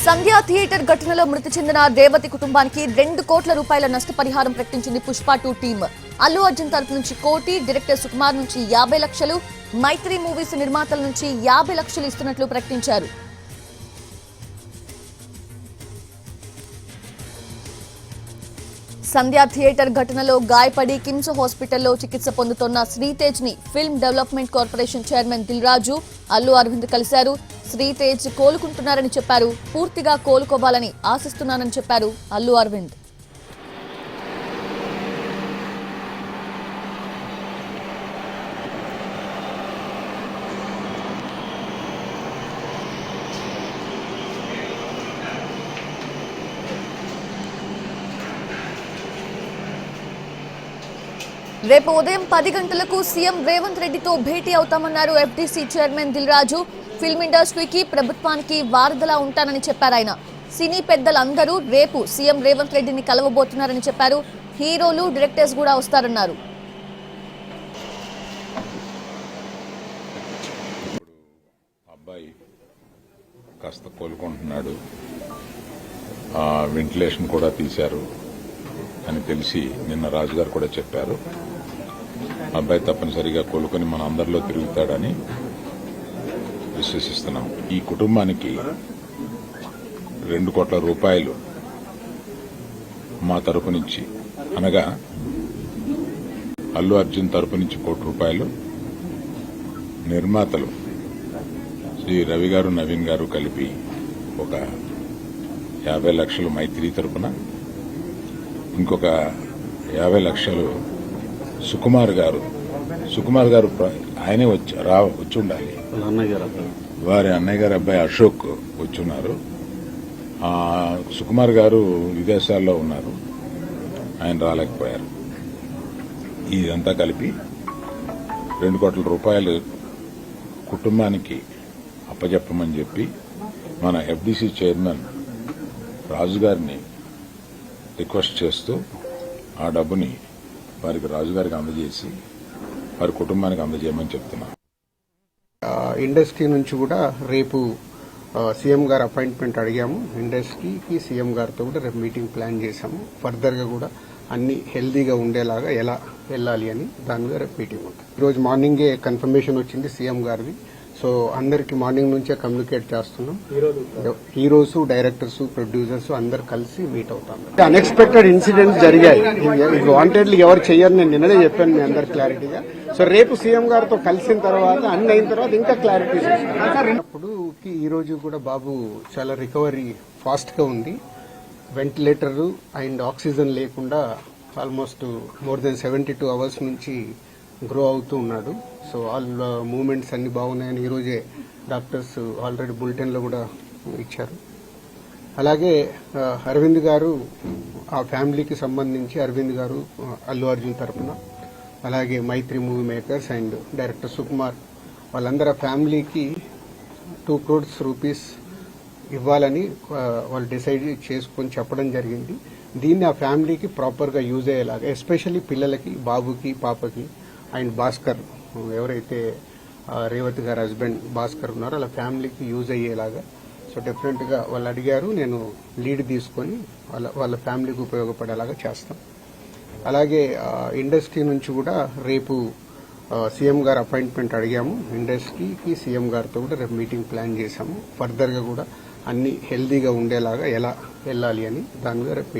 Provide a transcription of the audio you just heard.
సంధ్యా theatre ఘటనలో మృతి చెందిన రేవతి కుటుంబానికి 2 కోట్ల రూపాయల నష్టపరిహారం ప్రకటించింది పుష్ప 2 టీమ్. అల్లు అర్జున్ తరఫు నుంచి 1 కోటి, డైరెక్టర్ సుకుమార్ నుంచి 50 లక్షలు, మైత్రి మూవీస్ నిర్మాతల నుంచి 50 లక్షలు ఇస్తున్నట్లు ప్రకటించారు. సంధ్యా థియేటర్ ఘటనలో గాయపడి కిమ్స్ హాస్పిటల్లో చికిత్స పొందుతున్న శ్రీతేజ్ ని film development corporation chairman Dil Raju, Allu Aravind కలిశారు. శ్రీతేజ్ కోలుకుంటున్నారని చెప్పారు. పూర్తిగా కోలుకోవాలని ఆశిస్తున్నానని చెప్పారు అల్లు అరవింద్. రేపు ఉదయం 10 గంటలకు సీఎం రేవంత్ రెడ్డితో భేటీ అవుతామన్నారు ఎఫ్డీసీ చైర్మన్ దిల్ రాజు. ఫిల్మ్ ఇండస్ట్రీకి, ప్రభుత్వానికి వారధిలా ఉంటానని చెప్పారు ఆయన. సినీ పెద్దలందరూ రేపు సీఎం రేవంత్ రెడ్డిని కలవబోతున్నారని చెప్పారు. హీరోలు, డైరెక్టర్స్ కూడా వస్తారన్నారు. అబ్బాయి కాస్త కోలుకుంటున్నాడు, వెంటిలేషన్ కూడా తీశారు అని తెలిసి నిన్న రాజుగారు కూడా చెప్పారు. అబ్బాయి తప్పనిసరిగా కోలుకొని మన అందరిలో తిరుగుతాడని విశ్వసిస్తున్నాం. ఈ కుటుంబానికి 2 కోట్ల రూపాయలు మా తరపు నుంచి, అనగా అల్లు అర్జున్ తరపు నుంచి 1 కోటి రూపాయలు, నిర్మాతలు శ్రీ రవి గారు, నవీన్ గారు కలిపి ఒక 50 లక్షలు మైత్రి తరపున, ఇంకొక 50 లక్షలు సుకుమార్ గారు ఆయనే వచ్చి ఉండాలి, వారి అన్నయ్య గారి అబ్బాయి అశోక్ వచ్చున్నారు. సుకుమార్ గారు విదేశాల్లో ఉన్నారు, ఆయన రాలేకపోయారు. ఇదంతా కలిపి 2 కోట్ల రూపాయలు కుటుంబానికి అప్పచెప్పమని చెప్పి మన ఎఫ్డీసీ చైర్మన్ రాజు గారిని రిక్వెస్ట్ చేస్తూ ఆ డబ్బుని వారికి రాజుగారికి అందజేసి వారి కుటుంబానికి అందజేయమని చెప్తున్నా. ఇండస్ట్రీ నుంచి కూడా రేపు సీఎం గారు అపాయింట్మెంట్ అడిగాము. ఇండస్ట్రీకి సీఎం గారితో కూడా రేపు మీటింగ్ ప్లాన్ చేశాము. ఫర్దర్ గా కూడా అన్ని హెల్దీగా ఉండేలాగా ఎలా వెళ్ళాలి అని దాని మీద రేపు మీటింగ్ ఉంటుంది. ఈరోజు మార్నింగే కన్ఫర్మేషన్ వచ్చింది సీఎం గారిది. సో అందరికి మార్నింగ్ నుంచే కమ్యూనికేట్ చేస్తున్నాం. హీరోస్, డైరెక్టర్స్, ప్రొడ్యూసర్స్ అందరు కలిసి మీట్ అవుతాం. అన్ఎక్స్పెక్టెడ్ ఇన్సిడెంట్స్ జరిగాయి. వాంటెడ్లీ ఎవరు చెయ్యరు, నేను నిన్ననే చెప్పాను మీ అందరు క్లారిటీగా. సో రేపు సీఎం గారితో కలిసిన తర్వాత అన్ని అయిన తర్వాత ఇంకా క్లారిటీ అప్పుడు ఈ రోజు కూడా బాబు చాలా రికవరీ ఫాస్ట్ గా ఉంది. వెంటిలేటర్ అండ్ ఆక్సిజన్ లేకుండా ఆల్మోస్ట్ మోర్ దెన్ 72 అవర్స్ నుంచి గ్రో అవుతూ ఉన్నాడు. సో ఆల్ మూమెంట్స్ అన్ని బాగున్నాయని ఈరోజే డాక్టర్స్ ఆల్రెడీ బులెటిన్ లో కూడా ఇచ్చారు. అలాగే అరవింద్ గారు, ఆ ఫ్యామిలీకి సంబంధించి అరవింద్ గారు అల్లు అర్జున్ తరఫున, అలాగే Mythri movie makers and director Sukumar, వాళ్ళందరూ ఫ్యామిలీకి 2 crores రూపీస్ ఇవ్వాలని వాళ్ళు డిసైడ్ చేసుకొని చెప్పడం జరిగింది. దీన్ని ఆ ఫ్యామిలీకి ప్రాపర్ గా యూజ్ అయ్యేలాగా, ఎస్పెషల్లీ పిల్లలకి, బాబుకి, పాపకి అండ్ భాస్కర్, ఎవరైతే రేవతి గారి హస్బెండ్ భాస్కర్ ఉన్నారో వాళ్ళ ఫ్యామిలీకి యూజ్ అయ్యేలాగా. సో డెఫినెట్ గా వాళ్ళు అడిగారు, నేను లీడ్ తీసుకొని వాళ్ళ ఫ్యామిలీకి ఉపయోగపడేలాగా చేస్తాం. అలాగే ఇండస్ట్రీ నుంచి కూడా రేపు సీఎం గారు అపాయింట్మెంట్ అడిగాము. ఇండస్ట్రీకి సీఎం గారితో కూడా రేపు మీటింగ్ ప్లాన్ చేశాము. ఫర్దర్ గా కూడా అన్ని హెల్దీగా ఉండేలాగా ఎలా వెళ్ళాలి అని దాని మీద రేపు